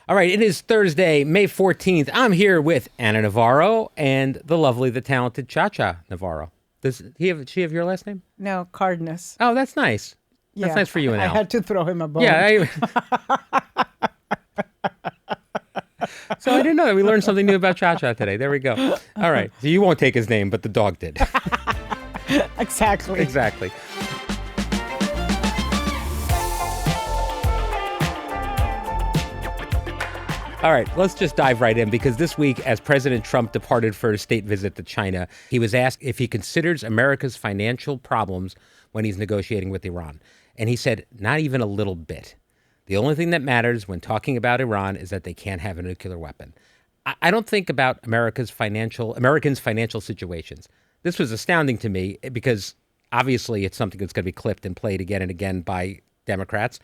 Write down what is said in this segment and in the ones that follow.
All right, it is Thursday, May 14th. I'm here with Anna Navarro and the lovely, the talented Cha-Cha Navarro. Does she have your last name? No, Cardenas. Oh, that's nice. Yeah, That's nice for you and I Al. had to throw him a bone. Yeah. So I didn't know that. We learned something new about Cha-Cha today. There we go. All right. So you won't take his name, but the dog did. Exactly. Exactly. All right, let's just dive right in because this week, as President Trump departed for a state visit to China, he was asked if he considers America's financial problems when he's negotiating with Iran. And he said, not even a little bit. The only thing that matters when talking about Iran is that they can't have a nuclear weapon. I don't think about Americans' financial situations. This was astounding to me because obviously it's something that's going to be clipped and played again and again by Democrats.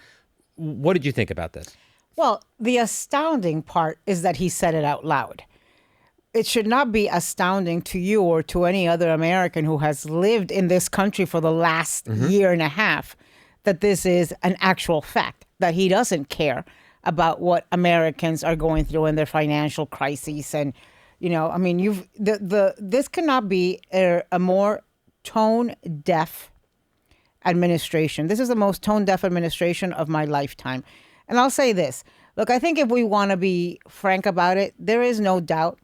What did you think about this? Well, the astounding part is that he said it out loud. It should not be astounding to you or to any other American who has lived in this country for the last year and a half that this is an actual fact, that he doesn't care about what Americans are going through in their financial crises. And, you know, I mean, this cannot be a more tone-deaf administration. This is the most tone-deaf administration of my lifetime. And I'll say this. Look, I think if we want to be frank about it, there is no doubt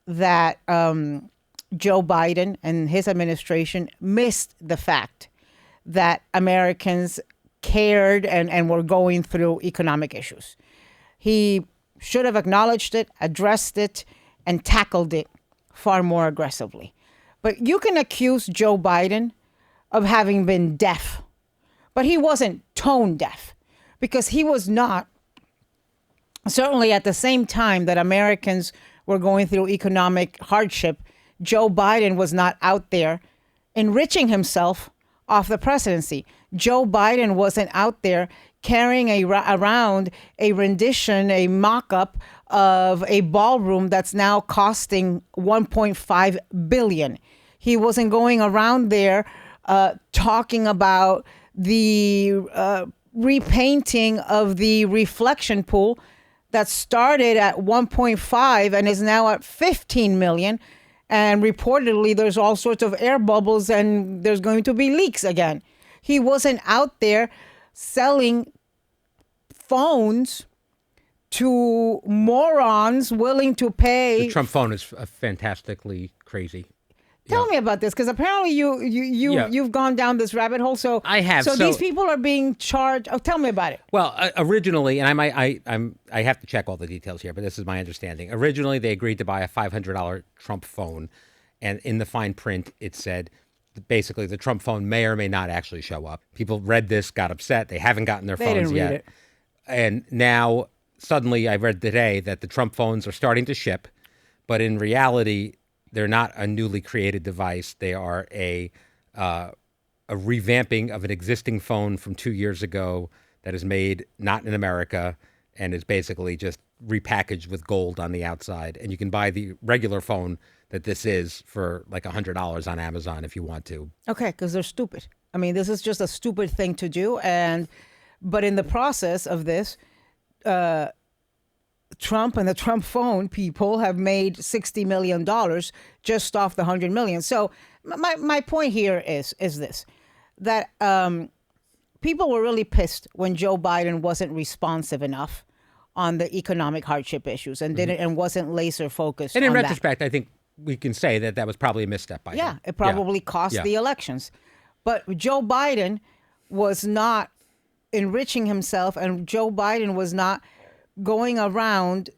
that Joe Biden and his administration missed the fact that Americans cared and were going through economic issues. He should have acknowledged it, addressed it, and tackled it far more aggressively. But you can accuse Joe Biden of having been deaf, but he wasn't tone deaf. Because he was not, certainly at the same time that Americans were going through economic hardship, Joe Biden was not out there enriching himself off the presidency. Joe Biden wasn't out there carrying around a rendition, a mock-up of a ballroom that's now costing $1.5 billion. He wasn't going around there talking about the repainting of the reflection pool that started at 1.5 and is now at 15 million. And reportedly, there's all sorts of air bubbles and there's going to be leaks again. He wasn't out there selling phones to morons willing to pay. The Trump phone is fantastically crazy. Tell me about this, because apparently you've gone down this rabbit hole. So I have. So these people are being charged. Oh, tell me about it. Well, originally, and I have to check all the details here, but this is my understanding. Originally, they agreed to buy a $500 Trump phone, and in the fine print, it said basically the Trump phone may or may not actually show up. People read this, got upset. They haven't gotten their phones didn't yet, read it. And now suddenly, I read today that the Trump phones are starting to ship, but in reality, they're not a newly created device. They are a revamping of an existing phone from 2 years ago that is made not in America and is basically just repackaged with gold on the outside. And you can buy the regular phone that this is for like $100 on Amazon if you want to. Okay, because they're stupid. I mean, this is just a stupid thing to do. But in the process of this, Trump and the Trump phone people have made $60 million just off the $100 million. So my point here is this, that people were really pissed when Joe Biden wasn't responsive enough on the economic hardship issues and didn't and wasn't laser focused. And in on retrospect, I think we can say that was probably a misstep by him. Yeah, it probably cost the elections. But Joe Biden was not enriching himself, and Joe Biden was not going around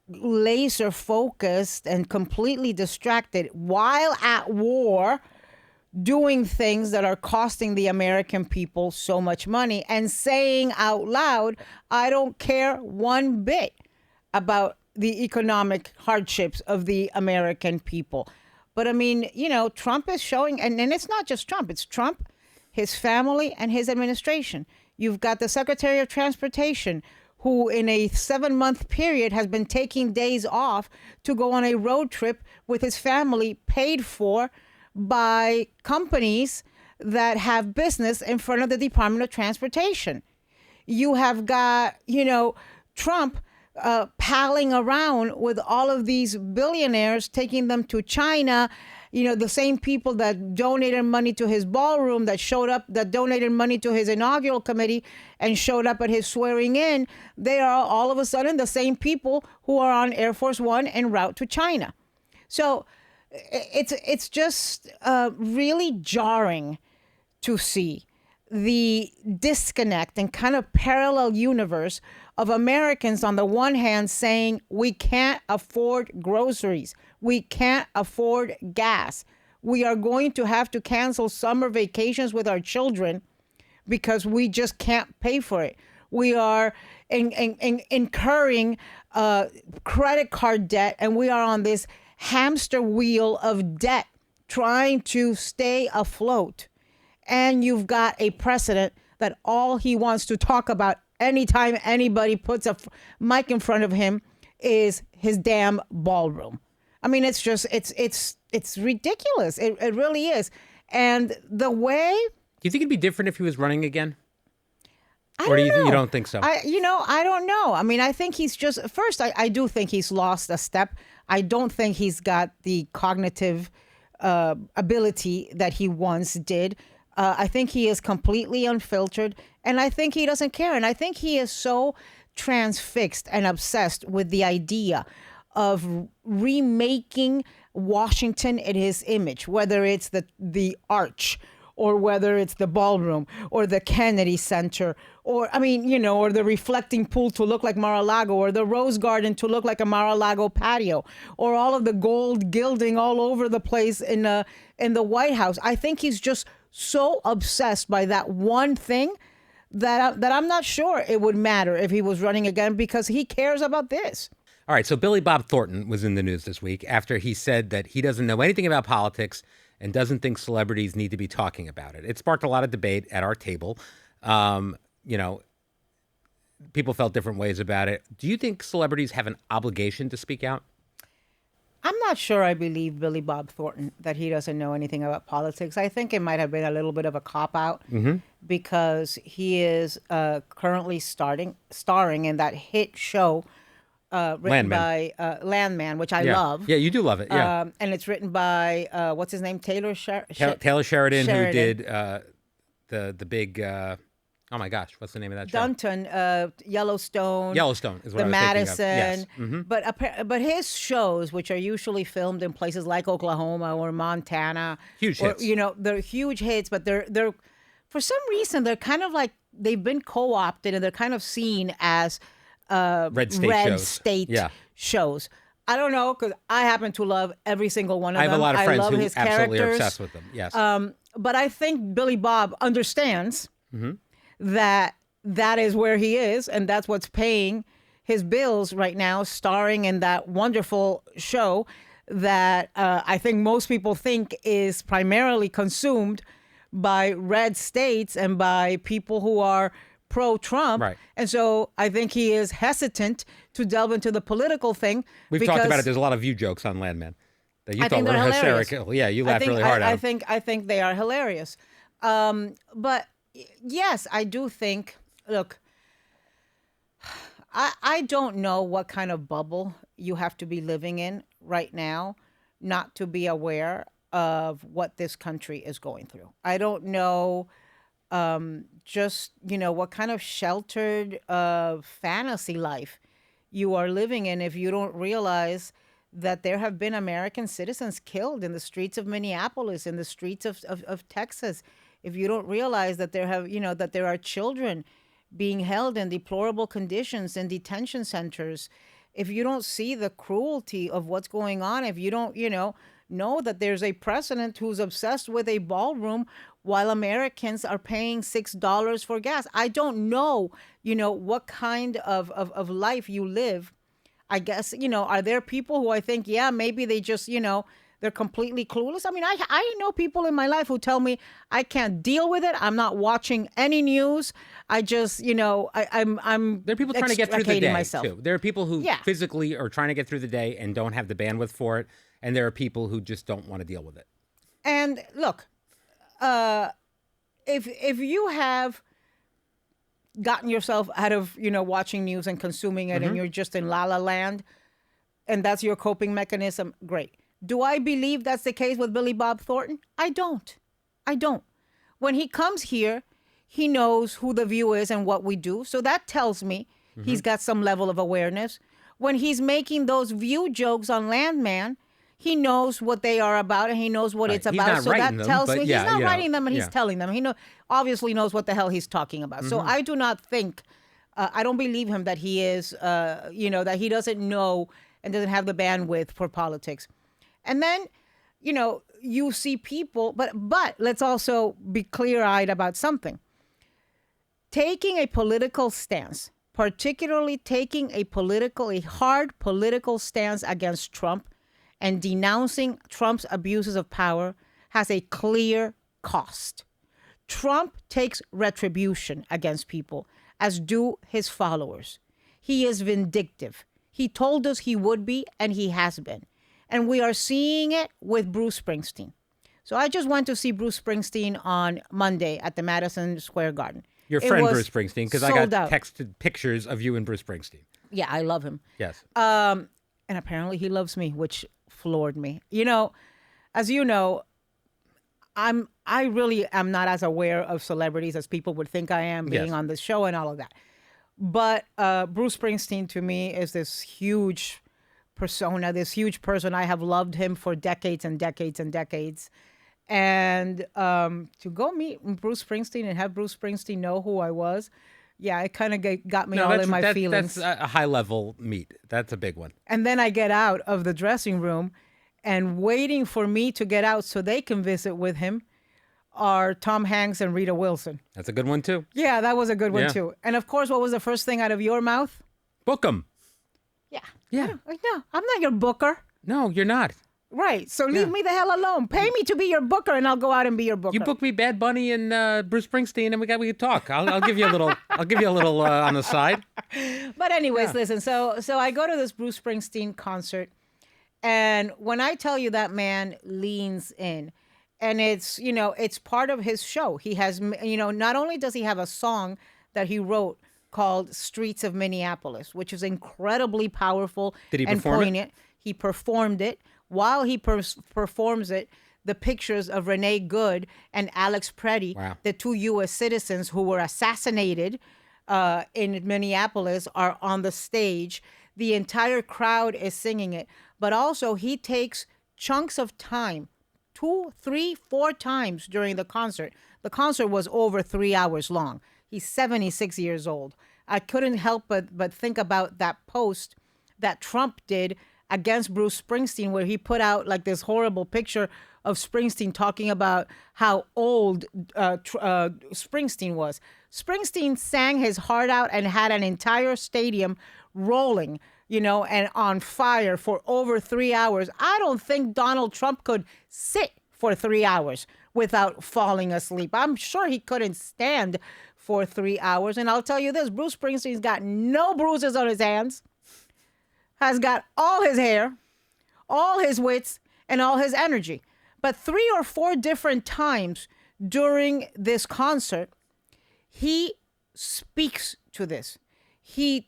laser focused and completely distracted while at war, doing things that are costing the American people so much money and saying out loud, I don't care one bit about the economic hardships of the American people. But I mean, you know, Trump is showing, and it's not just Trump, it's Trump, his family, and his administration. You've got the Secretary of Transportation, who in a 7-month period has been taking days off to go on a road trip with his family, paid for by companies that have business in front of the Department of Transportation. You have got, you know, Trump palling around with all of these billionaires, taking them to China. The same people that donated money to his ballroom, that donated money to his inaugural committee and showed up at his swearing in, they are all of a sudden the same people who are on Air Force One en route to China. So it's just really jarring to see the disconnect and kind of parallel universe of Americans on the one hand saying we can't afford groceries, we can't afford gas, we are going to have to cancel summer vacations with our children because we just can't pay for it. We are incurring credit card debt, and we are on this hamster wheel of debt trying to stay afloat. And you've got a president that all he wants to talk about anytime anybody puts a mic in front of him is his damn ballroom. I mean, it's just, it's ridiculous. It really is. And the way... Do you think it'd be different if he was running again? Or you don't think so? I don't know. I mean, I think he's just... First, I do think he's lost a step. I don't think he's got the cognitive ability that he once did. I think he is completely unfiltered, and I think he doesn't care. And I think he is so transfixed and obsessed with the idea of remaking Washington in his image, whether it's the arch or whether it's the ballroom or the Kennedy Center or the reflecting pool to look like Mar-a-Lago or the Rose Garden to look like a Mar-a-Lago patio or all of the gold gilding all over the place in the White House. I think he's just so obsessed by that one thing that I'm not sure it would matter if he was running again because he cares about this. All right, so Billy Bob Thornton was in the news this week after he said that he doesn't know anything about politics and doesn't think celebrities need to be talking about it. It sparked a lot of debate at our table. People felt different ways about it. Do you think celebrities have an obligation to speak out? I'm not sure I believe Billy Bob Thornton that he doesn't know anything about politics. I think it might have been a little bit of a cop-out because he is currently starring in that hit show written by Landman, which I love. Yeah, you do love it, yeah. And it's written by, what's his name, Taylor Sheridan, who did the big... oh my gosh, what's the name of that show? Dunton, Yellowstone. Yellowstone is what The I was Madison. thinking of. Yes. But his shows, which are usually filmed in places like Oklahoma or Montana, huge hits. They're huge hits, but they're for some reason they're kind of like they've been co-opted and they're kind of seen as red state shows. I don't know because I happen to love every single one of them. I have a lot of friends love who his absolutely characters. are obsessed with them. Yes. But I think Billy Bob understands that is where he is, and that's what's paying his bills right now, starring in that wonderful show that I think most people think is primarily consumed by red states and by people who are pro-Trump. Right. And so I think he is hesitant to delve into the political thing. We've talked about it. There's a lot of view jokes on Landman that you thought were hilarious. hysterical. Yeah, you laughed really hard at them. I think they are hilarious. But yes, I do think, look, I don't know what kind of bubble you have to be living in right now not to be aware of what this country is going through. I don't know what kind of sheltered fantasy life you are living in if you don't realize that there have been American citizens killed in the streets of Minneapolis, in the streets of Texas. If you don't realize that that there are children being held in deplorable conditions in detention centers, if you don't see the cruelty of what's going on, if you don't, know that there's a president who's obsessed with a ballroom while Americans are paying $6 for gas. I don't know, what kind of life you live. I guess, are there people who I think, maybe they just, they're completely clueless. I mean, I know people in my life who tell me I can't deal with it. I'm not watching any news. I just, I'm there are people trying to get through the day myself. too. There are people who physically are trying to get through the day and don't have the bandwidth for it. And there are people who just don't want to deal with it. And look, if you have gotten yourself out of, watching news and consuming it, and you're just in la la land, and that's your coping mechanism, great. Do I believe that's the case with Billy Bob Thornton? I don't. When he comes here, he knows who The View is and what we do. So that tells me he's got some level of awareness. When he's making those View jokes on Landman, he knows what they are about and he knows what it's about. So that tells me he's not writing them and he's telling them. He obviously knows what the hell he's talking about. So I do not think, I don't believe him that he is, that he doesn't know and doesn't have the bandwidth for politics. And then, you see people, but let's also be clear-eyed about something. Taking a political stance, particularly taking a hard political stance against Trump and denouncing Trump's abuses of power has a clear cost. Trump takes retribution against people, as do his followers. He is vindictive. He told us he would be, and he has been. And we are seeing it with Bruce Springsteen. So I just went to see Bruce Springsteen on Monday at the Madison Square Garden. Your friend Bruce Springsteen, because I got texted pictures of you and Bruce Springsteen. Yeah, I love him. Yes. And apparently he loves me, which floored me. As you know, I really am not as aware of celebrities as people would think I am, being on the show and all of that. But Bruce Springsteen to me is this huge persona, this huge person. I have loved him for decades and decades and decades. And to go meet Bruce Springsteen and have Bruce Springsteen know who I was, it kind of got me all in my feelings. That's a high-level meet. That's a big one. And then I get out of the dressing room, and waiting for me to get out so they can visit with him are Tom Hanks and Rita Wilson. That's a good one, too. Yeah, that was a good one, too. And, of course, what was the first thing out of your mouth? Book 'em. Yeah. No, I'm not your booker. No, you're not. Right. So leave me the hell alone. Pay me to be your booker, and I'll go out and be your booker. You book me Bad Bunny and Bruce Springsteen, and we can talk. I'll give you a little. I'll give you a little on the side. But anyways, listen. So I go to this Bruce Springsteen concert, and when I tell you that man leans in, and it's it's part of his show. He has not only does he have a song that he wrote called Streets of Minneapolis, which is incredibly powerful and poignant. He performed it. While he performs it, the pictures of Renee Good and Alex Preddy, the two U.S. citizens who were assassinated in Minneapolis, are on the stage. The entire crowd is singing it. But also he takes chunks of time, 2, 3, 4 times during the concert. The concert was over 3 hours long. He's 76 years old. I couldn't help but think about that post that Trump did against Bruce Springsteen, where he put out like this horrible picture of Springsteen talking about how old Springsteen was. Springsteen sang his heart out and had an entire stadium rolling, and on fire for over 3 hours. I don't think Donald Trump could sit for 3 hours without falling asleep. I'm sure he couldn't stand for 3 hours. And I'll tell you this, Bruce Springsteen's got no bruises on his hands, has got all his hair, all his wits, and all his energy. But 3 or 4 different times during this concert, he speaks to this. He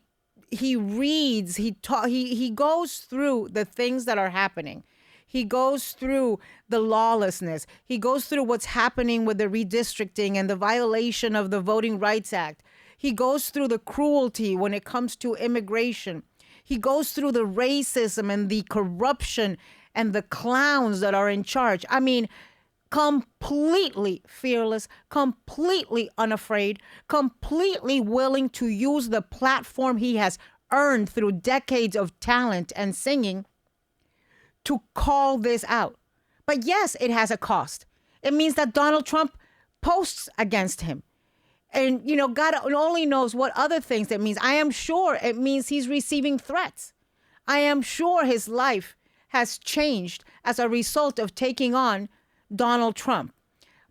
reads, he goes through the things that are happening. He goes through the lawlessness. He goes through what's happening with the redistricting and the violation of the Voting Rights Act. He goes through the cruelty when it comes to immigration. He goes through the racism and the corruption and the clowns that are in charge. I mean, completely fearless, completely unafraid, completely willing to use the platform he has earned through decades of talent and singing to call this out. But yes, it has a cost. It means that Donald Trump posts against him. And, God only knows what other things it means. I am sure it means he's receiving threats. I am sure his life has changed as a result of taking on Donald Trump.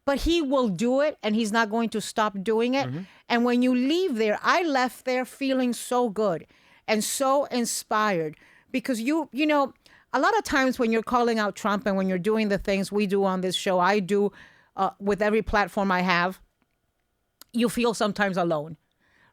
But he will do it, and he's not going to stop doing it. Mm-hmm. And when you leave there, I left there feeling so good and so inspired because you know, a lot of times when you're calling out Trump and when you're doing the things we do on this show, I do with every platform I have, you feel sometimes alone,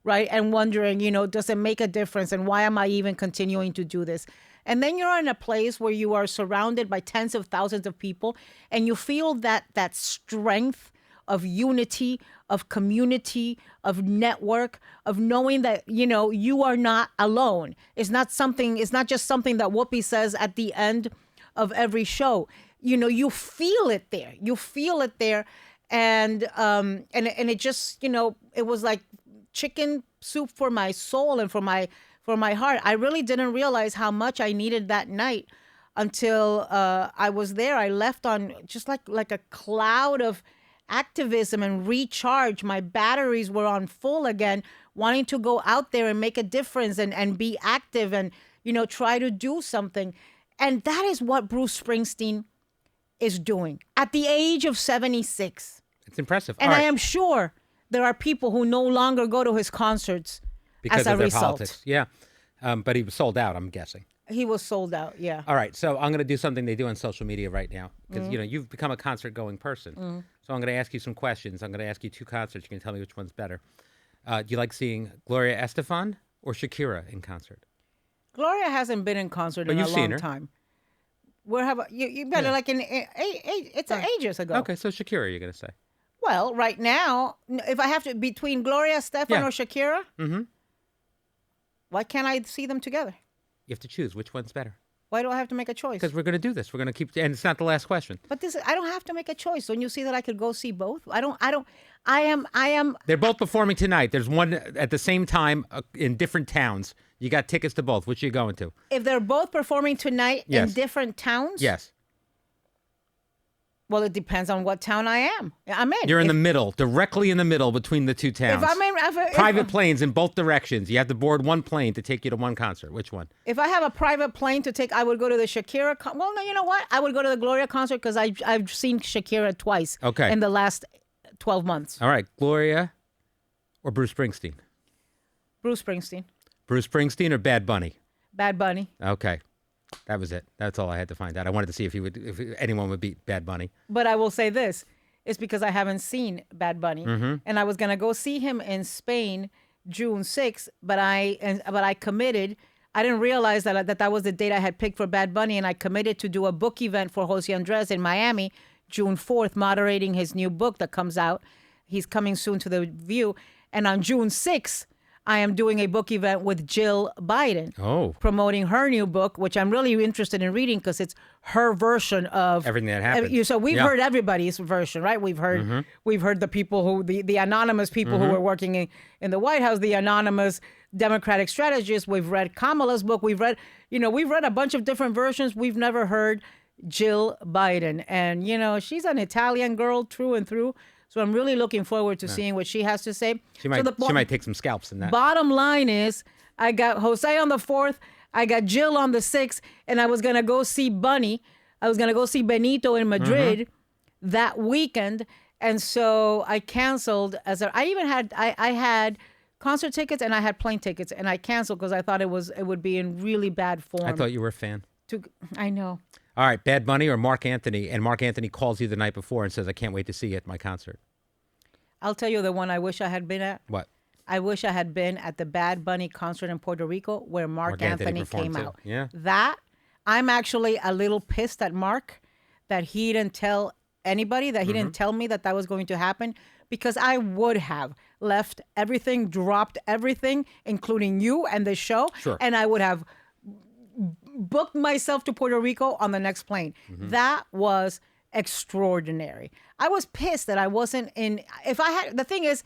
right? And wondering, does it make a difference? And why am I even continuing to do this? And then you're in a place where you are surrounded by tens of thousands of people, and you feel that strength of unity, of community, of network, of knowing that, you are not alone. It's not just something that Whoopi says at the end of every show. You feel it there. You feel it there. And it just, it was like chicken soup for my soul and for my heart. I really didn't realize how much I needed that night until I was there. I left on just like a cloud of activism and recharge. My batteries were on full again, wanting to go out there and make a difference and be active and, try to do something. And that is what Bruce Springsteen is doing at the age of 76. It's impressive. And I am sure there are people who no longer go to his concerts because as a of their result. politics. Yeah. But he was sold out, I'm guessing. He was sold out, yeah. All right, so I'm going to do something they do on social media right now because, you've become a concert-going person. So I'm going to ask you some questions. I'm going to ask you 2 concerts. You can tell me which one's better. Do you like seeing Gloria Estefan or Shakira in concert? Gloria hasn't been in concert in a long time. Where have you better like it's ages ago. Okay, so Shakira, you're going to say. Well, right now, if I have to between Gloria Estefan or Shakira, why can't I see them together? You have to choose which one's better. Why do I have to make a choice? Because we're going to do this. We're going to keep, and it's not the last question. But I don't have to make a choice. Don't you see that I could go see both? I am. They're both performing tonight. There's one at the same time in different towns. You got tickets to both. Which are you going to? If they're both performing tonight in different towns? Yes. Well, it depends on what town I'm in. You're in the middle, directly in the middle between the 2 towns. If I'm in private planes in both directions. You have to board one plane to take you to one concert. Which one? If I have a private plane to take, I would go to the Shakira. Well, no, you know what? I would go to the Gloria concert because I've seen Shakira twice. Okay. In the last 12 months. All right, Gloria or Bruce Springsteen? Bruce Springsteen. Bruce Springsteen or Bad Bunny? Bad Bunny. Okay. That was it. That's all I had to find out. I wanted to see if anyone would beat Bad Bunny. But I will say this. It's because I haven't seen Bad Bunny. And I was going to go see him in Spain June 6th, but I committed. I didn't realize that was the date I had picked for Bad Bunny, and I committed to do a book event for Jose Andres in Miami June 4th, moderating his new book that comes out. He's coming soon to the View. And on June 6th, I am doing a book event with Jill Biden, promoting her new book, which I'm really interested in reading because it's her version of everything that happened. So we've heard everybody's version, right? We've heard the people the anonymous people who were working in the White House, the anonymous Democratic strategists. We've read Kamala's book. We've read a bunch of different versions. We've never heard Jill Biden, and she's an Italian girl through and through. So I'm really looking forward to seeing what she has to say. She might take some scalps in that. Bottom line is, I got Jose on the 4th, I got Jill on the 6th, and I was going to go see Bunny. I was going to go see Benito in Madrid that weekend. And so I canceled. I had concert tickets and I had plane tickets, and I canceled because I thought it would be in really bad form. I thought you were a fan. I know. All right, Bad Bunny or Mark Anthony, and Mark Anthony calls you the night before and says, I can't wait to see you at my concert. I'll tell you the one I wish I had been at. What? I wish I had been at the Bad Bunny concert in Puerto Rico where Mark Anthony came out. Yeah. That, I'm actually a little pissed at Mark that he didn't tell anybody, that he didn't tell me that was going to happen, because I would have left everything, dropped everything, including you and the show, and I would have booked myself to Puerto Rico on the next plane. That was extraordinary. I was pissed that I wasn't in. The thing is,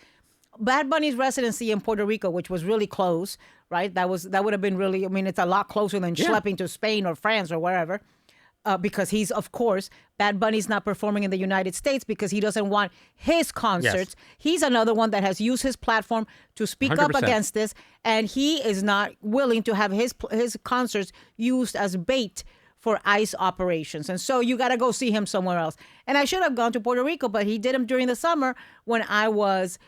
Bad Bunny's residency in Puerto Rico, which was really close, right? That would have been really. I mean, it's a lot closer than schlepping to Spain or France or wherever. Because he's, of course, Bad Bunny's not performing in the United States because he doesn't want his concerts. Yes. He's another one that has used his platform to speak 100%. Up against this, and he is not willing to have his concerts used as bait for ICE operations. And so you got to go see him somewhere else. And I should have gone to Puerto Rico, but he did him during the summer when I was,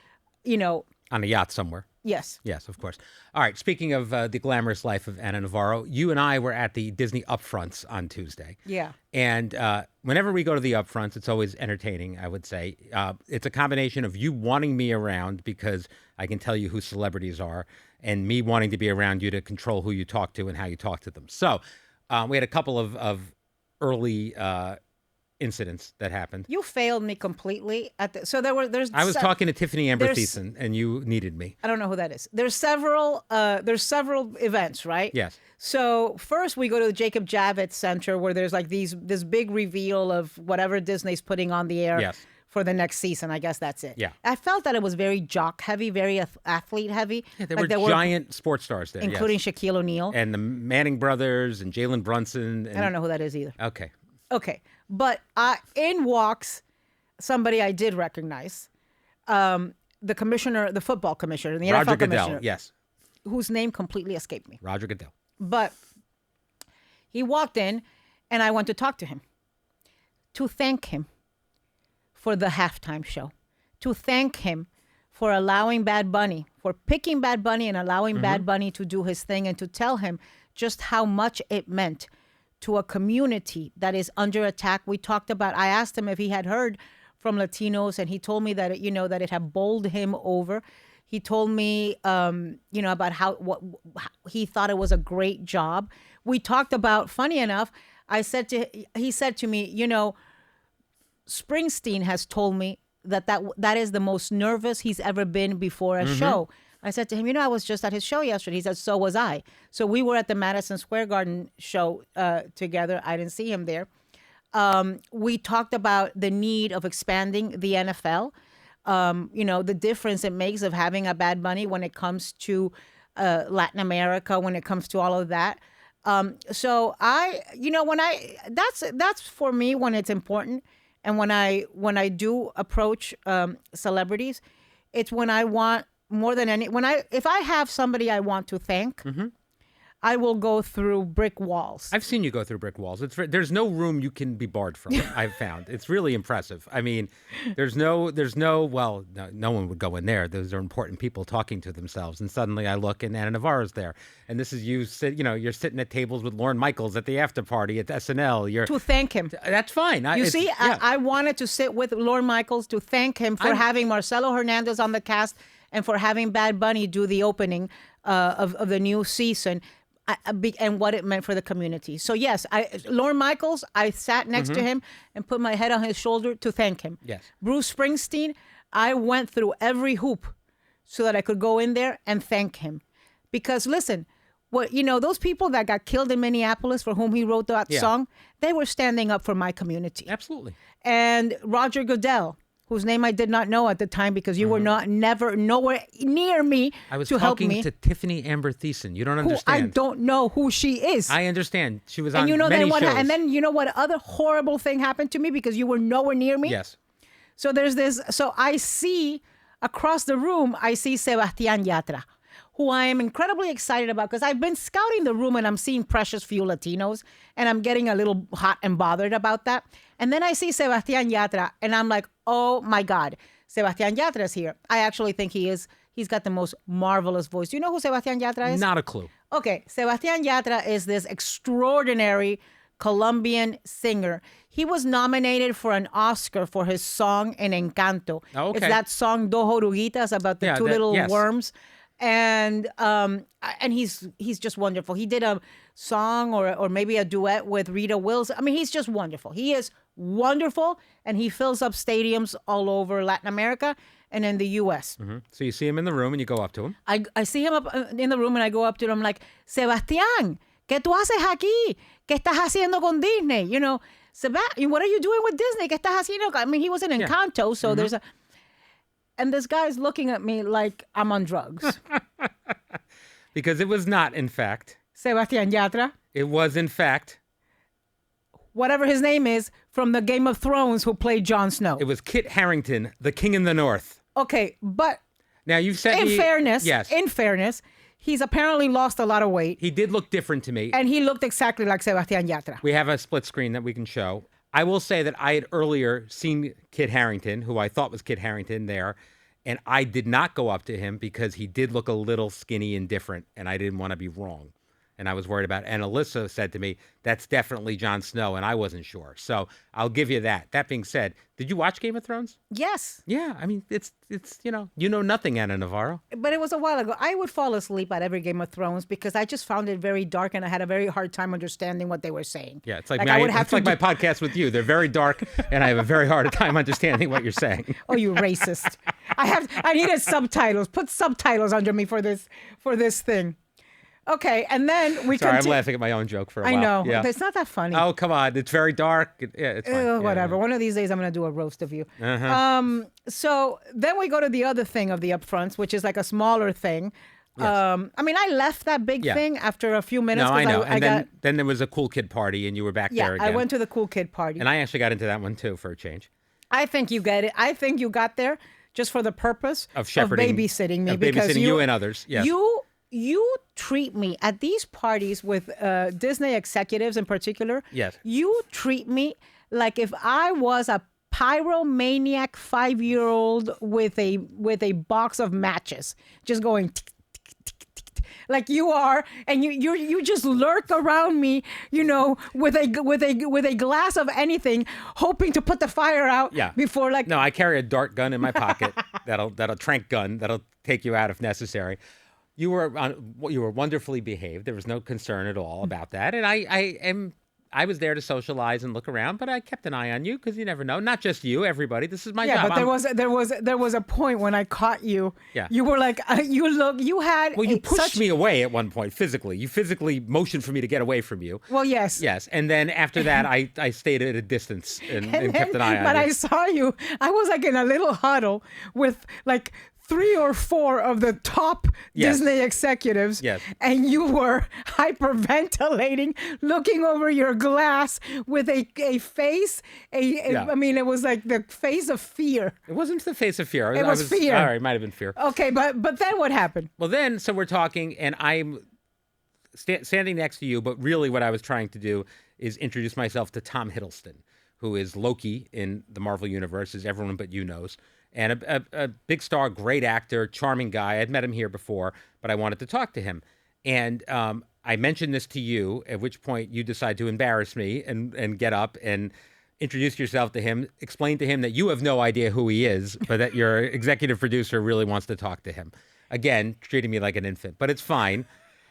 On a yacht somewhere. Yes. Yes, of course. All right. Speaking of the glamorous life of Anna Navarro, you and I were at the Disney Upfronts on Tuesday. Yeah. And whenever we go to the Upfronts, it's always entertaining, I would say. It's a combination of you wanting me around because I can tell you who celebrities are, and me wanting to be around you to control who you talk to and how you talk to them. So we had a couple of early incidents that happened. You failed me completely there's I was talking to Tiffany Amber Thiessen, and you needed me. I don't know who that is. There's several events, right? Yes. So first we go to the Jacob Javits Center where there's like this big reveal of whatever Disney's putting on the air Yes. for the next season. I guess that's it. Yeah. I felt that it was very jock heavy, very athlete heavy. Yeah, there were giant sports stars there. Including yes. Shaquille O'Neal. And the Manning brothers and Jalen Brunson. And... I don't know who that is either. Okay. But in walks somebody I did recognize, the commissioner, the football commissioner, the Roger NFL Goodell, commissioner. yes. Whose name completely escaped me. Roger Goodell. But he walked in, and I went to talk to him, to thank him for the halftime show, to thank him for allowing Bad Bunny, for picking Bad Bunny and allowing Bad Bunny to do his thing, and to tell him just how much it meant to a community that is under attack. I asked him if he had heard from Latinos, and he told me that that it had bowled him over. He told me, about how he thought it was a great job. We talked about, funny enough, he said to me, Springsteen has told me that is the most nervous he's ever been before a show. I said to him, I was just at his show yesterday. He said, so was I. So we were at the Madison Square Garden show together. I didn't see him there. We talked about the need of expanding the NFL. The difference it makes of having a Bad Bunny when it comes to Latin America, when it comes to all of that. So that's for me when it's important. And when I do approach celebrities, it's when I want more than if I have somebody I want to thank, I will go through brick walls. I've seen you go through brick walls. There's no room you can be barred from. I've found it's really impressive. I mean, no one would go in there. Those are important people talking to themselves. And suddenly I look and Anna Navarro's there, and this is you you're sitting at tables with Lorne Michaels at the after party at SNL. You're to thank him. That's fine. I wanted to sit with Lorne Michaels to thank him for having Marcelo Hernandez on the cast and for having Bad Bunny do the opening of the new season. And what it meant for the community. So yes, Lorne Michaels, I sat next to him and put my head on his shoulder to thank him. Yes. Bruce Springsteen, I went through every hoop so that I could go in there and thank him. Because listen, those people that got killed in Minneapolis for whom he wrote that song, they were standing up for my community. Absolutely. And Roger Goodell, whose name I did not know at the time because you were never nowhere near me I was to help me. talking to Tiffany Amber Thiessen. You don't understand. I don't know who she is. I understand. She was on many shows. And then you know what other horrible thing happened to me because you were nowhere near me? Yes. So there's this. So I see across the room, I see Sebastián Yatra, who I am incredibly excited about because I've been scouting the room and I'm seeing precious few Latinos and I'm getting a little hot and bothered about that. And then I see Sebastián Yatra and I'm like, oh my God, Sebastián Yatra is here. I actually think he's got the most marvelous voice. Do you know who Sebastián Yatra is? Not a clue. Okay, Sebastián Yatra is this extraordinary Colombian singer. He was nominated for an Oscar for his song in Encanto. Oh, okay. It's that song Dos Oruguitas about the two little worms. And he's just wonderful. He did a song or maybe a duet with Rita Wills. I mean, he's just wonderful. He is wonderful, and he fills up stadiums all over Latin America and in the U.S. Mm-hmm. So you see him in the room and you go up to him. I see him up in the room and I go up to him. I'm like, Sebastián, ¿qué tú haces aquí? ¿Qué estás haciendo con Disney? Sebastián, what are you doing with Disney? ¿Qué estás haciendo? I mean, he was in Encanto, so there's a... And this guy's looking at me like I'm on drugs. Because it was not, in fact. Sebastián Yatra. It was, in fact. Whatever his name is, from the Game of Thrones, who played Jon Snow. It was Kit Harington, the King in the North. Okay, but... Now, you've said in fairness, he's apparently lost a lot of weight. He did look different to me. And he looked exactly like Sebastián Yatra. We have a split screen that we can show. I will say that I had earlier seen Kit Harington, who I thought was Kit Harington there, And I did not go up to him because he did look a little skinny and different, and I didn't want to be wrong. And I was worried about it. And Alyssa said to me, that's definitely Jon Snow, and I wasn't sure. So I'll give you that. That being said, did you watch Game of Thrones? Yes. Yeah, I mean, it's you know nothing, Anna Navarro. But it was a while ago. I would fall asleep at every Game of Thrones because I just found it very dark and I had a very hard time understanding what they were saying. Yeah, it's like my podcast with you. They're very dark, and I have a very hard time understanding what you're saying. Oh, you racist. I needed subtitles. Put subtitles under me for this thing. Okay, and then we Sorry, I'm laughing at my own joke for a while. I know. Yeah. But it's not that funny. Oh, come on. It's very dark. It's fine. Whatever. Yeah. One of these days, I'm going to do a roast of you. Uh-huh. So then we go to the other thing of the upfronts, which is like a smaller thing. Yes. I mean, I left that big thing after a few minutes. No, I know. And then there was a cool kid party, and you were back there again. I went to the cool kid party. And I actually got into that one, too, for a change. I think you get it. I think you got there just for the purpose of shepherding, babysitting me. Babysitting you and others. Yes. You treat me at these parties with Disney executives in particular. Yes. You treat me like if I was a pyromaniac 5-year-old with a box of matches, just going tick, tick, tick, tick, tick, like you are, and you just lurk around me, with a glass of anything, hoping to put the fire out. Yeah. Before No, I carry a dart gun in my pocket. that'll trank gun that'll take you out if necessary. You were wonderfully behaved. There was no concern at all about that. And I was there to socialize and look around, but I kept an eye on you because you never know. Not just you, everybody. This is my job. Yeah, but there was a point when I caught you. Yeah. You were like, you had. Well, you pushed me away at one point physically. You physically motioned for me to get away from you. Well, yes. Yes, and then after that, I stayed at a distance and kept an eye on you. But I saw you. I was like in a little huddle with like 3 or 4 of the top Disney executives, and you were hyperventilating, looking over your glass with a face. I mean, it was like the face of fear. It wasn't the face of fear. It was fear. All right, it might have been fear. Okay, but then what happened? Well, then, so we're talking, and I'm standing next to you, but really what I was trying to do is introduce myself to Tom Hiddleston, who is Loki in the Marvel Universe, as everyone but you knows. And a big star, great actor, charming guy. I'd met him here before, but I wanted to talk to him. And I mentioned this to you, at which point you decide to embarrass me and get up and introduce yourself to him, explain to him that you have no idea who he is, but that your executive producer really wants to talk to him. Again, treating me like an infant, but it's fine.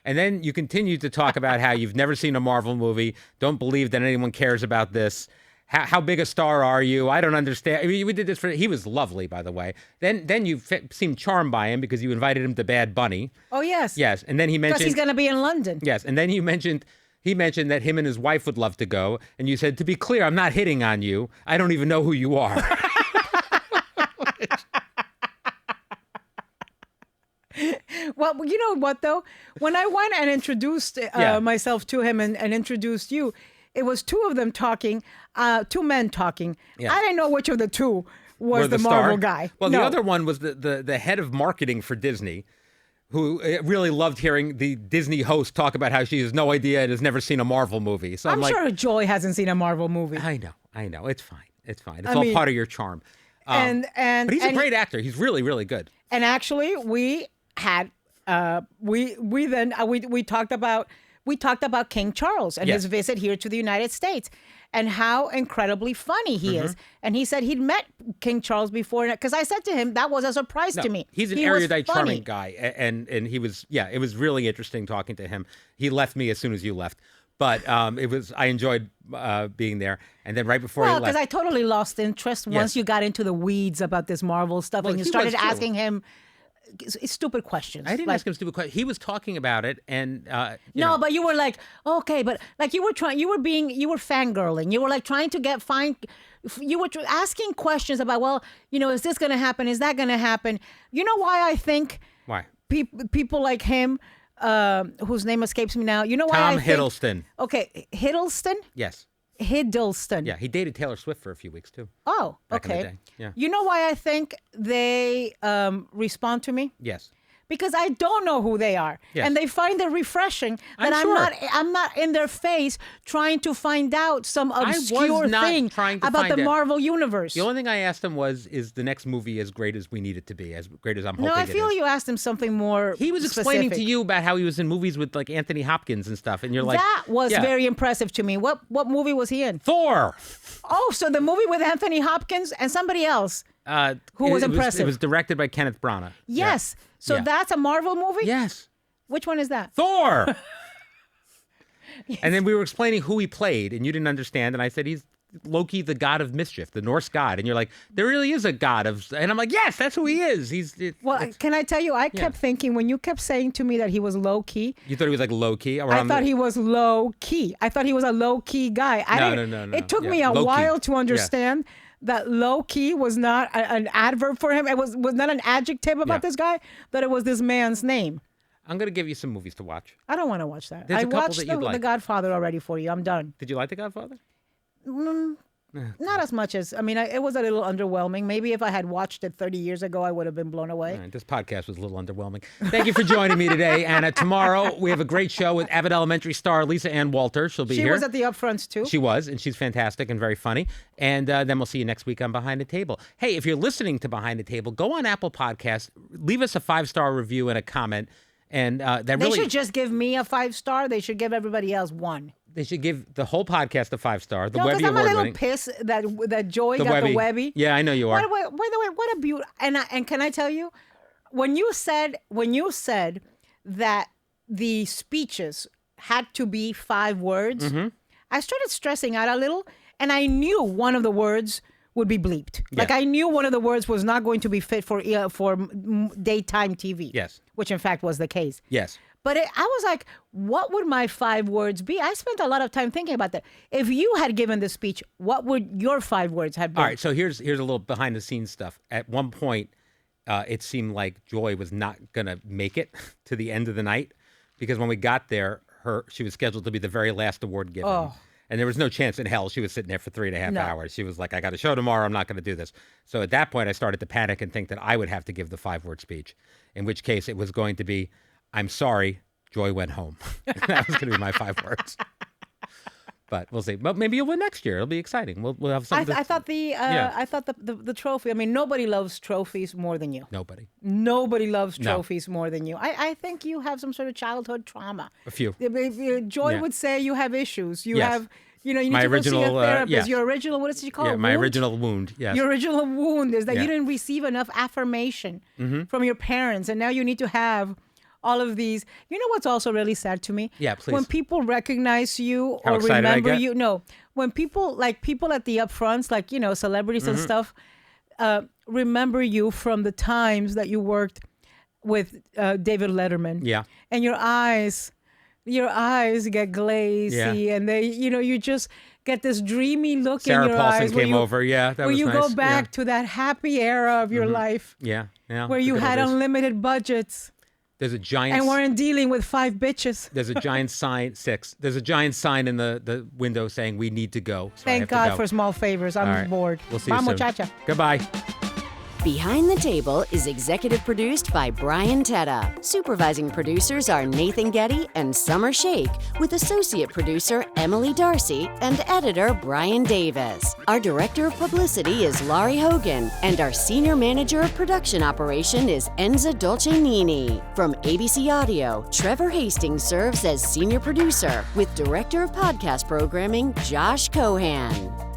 And then you continue to talk about how you've never seen a Marvel movie, don't believe that anyone cares about this. How big a star are you? I don't understand. I mean, we did this he was lovely, by the way. Then you seemed charmed by him because you invited him to Bad Bunny. Oh, yes. Yes. And then he mentioned. Because he's going to be in London. Yes. And then he mentioned that him and his wife would love to go. And you said, to be clear, I'm not hitting on you. I don't even know who you are. Well, you know what, though? When I went and introduced myself to him and introduced you, it was 2 of them talking, 2 men talking. Yeah. I didn't know which of the 2 was the Marvel guy. Well, the other one was the head of marketing for Disney, who really loved hearing the Disney host talk about how she has no idea and has never seen a Marvel movie. So I'm like, sure Joy hasn't seen a Marvel movie. I know. It's fine. It's all part of your charm. But he's a great actor. He's really, really good. And actually, we had we talked about King Charles and his visit here to the United States and how incredibly funny he is. And he said he'd met King Charles before, because I said to him, that was a surprise to me. He's an erudite, charming guy. And he was, it was really interesting talking to him. He left me as soon as you left. But I enjoyed being there. And then right before he left. Because I totally lost interest once you got into the weeds about this Marvel stuff and you started asking him stupid questions. I didn't ask him stupid questions. He was talking about it, and but you were like, okay, but like you were fangirling. You were like trying to you were asking questions about, well, is this going to happen? Is that going to happen? You know why I think? Why? People like him, whose name escapes me now. You know why? Tom Hiddleston. Okay, Hiddleston. Yes. Hiddleston. Yeah, he dated Taylor Swift for a few weeks too. Oh, back in the okay. day. Yeah. You know why I think they respond to me? Yes. because I don't know who they are. Yes. And they find it refreshing that I'm not in their face trying to find out some obscure thing about the Marvel universe. The only thing I asked him is the next movie as great as we need it to be, as great as I'm hoping it is? No, I feel you asked him something more He was explaining specific. to you about how he was in movies with like Anthony Hopkins and stuff, and you're like, that was very impressive to me. What movie was he in? Thor. Oh, so the movie with Anthony Hopkins and somebody else who was impressive. It was directed by Kenneth Branagh. Yes. Yeah. So that's a Marvel movie? Yes. Which one is that? Thor. Yes. And then we were explaining who he played, and you didn't understand. And I said, he's Loki, the god of mischief, the Norse god. And you're like, there really is a god of... And I'm like, yes, that's who he is. Can I tell you, I kept thinking, when you kept saying to me that he was low-key... You thought he was like low-key? I thought he was low-key. I thought he was a low-key guy. No. It took me a while to understand... Yeah. That low key was not an adverb for him. It was not an adjective about this guy. That it was this man's name. I'm gonna give you some movies to watch. I don't want to watch that. There's I watched The Godfather already for you. I'm done. Did you like The Godfather? Not as much as, it was a little underwhelming. Maybe if I had watched it 30 years ago, I would have been blown away. Right, this podcast was a little underwhelming. Thank you for joining me today, Anna. Tomorrow, we have a great show with Abbott Elementary star Lisa Ann Walter. She'll be here. She was at the Upfronts, too. She was, and she's fantastic and very funny. And then we'll see you next week on Behind the Table. Hey, if you're listening to Behind the Table, go on Apple Podcasts, leave us a 5-star review and a comment. And they should just give me a 5-star. They should give everybody else 1. They should give the whole podcast a 5-star. The Webby Award-winning. I'm a little pissed that Joy got the Webby. Yeah, I know you are. By the way, what a beauty! And can I tell you, when you said that the speeches had to be 5 words, I started stressing out a little, and I knew one of the words would be bleeped. Yeah. Like I knew one of the words was not going to be fit for daytime TV. Yes. Which in fact was the case. Yes. But I was like, what would my 5 words be? I spent a lot of time thinking about that. If you had given the speech, what would your 5 words have been? All right, so here's a little behind the scenes stuff. At one point, it seemed like Joy was not going to make it to the end of the night because when we got there, she was scheduled to be the very last award given. Oh. And there was no chance in hell she was sitting there for 3.5 hours. She was like, I got a show tomorrow. I'm not going to do this. So at that point, I started to panic and think that I would have to give the 5-word speech, in which case it was going to be, I'm sorry, Joy went home. That was going to be my 5 words. But we'll see. But maybe you'll win next year. It'll be exciting. We'll have something. I thought the trophy. Nobody loves trophies more than you. Nobody loves trophies more than you. I think you have some sort of childhood trauma. A few. Joy would say you have issues. You have. You need my to go see a therapist. Yes. Your original, what does she call it? My original wound. Yes. Your original wound is that you didn't receive enough affirmation from your parents, and now you need to have all of these. You know what's also really sad to me? Yeah, please. When people recognize you How or excited remember I get? you. No, when people at the upfronts, like celebrities and stuff, remember you from the times that you worked with David Letterman. Yeah. And your eyes get glazy, and they, you just get this dreamy look Sarah in your Paulson eyes. came over. Yeah, that was you nice. go back to that happy era of your life. Yeah. Where you had unlimited budgets. There's a giant... And weren't dealing with 5 bitches. There's a giant sign, 6. There's a giant sign in the window saying, we need to go. So Thank God for small favors. I'm bored. We'll see you soon. Muchacha. Goodbye. Behind the Table is executive produced by Brian Teta. Supervising producers are Nathan Getty and Summer Shake, with associate producer Emily Darcy and editor Brian Davis. Our director of publicity is Laurie Hogan, and our senior manager of production operation is Enza Dolcenini. From ABC Audio, Trevor Hastings serves as senior producer, with director of podcast programming Josh Cohan.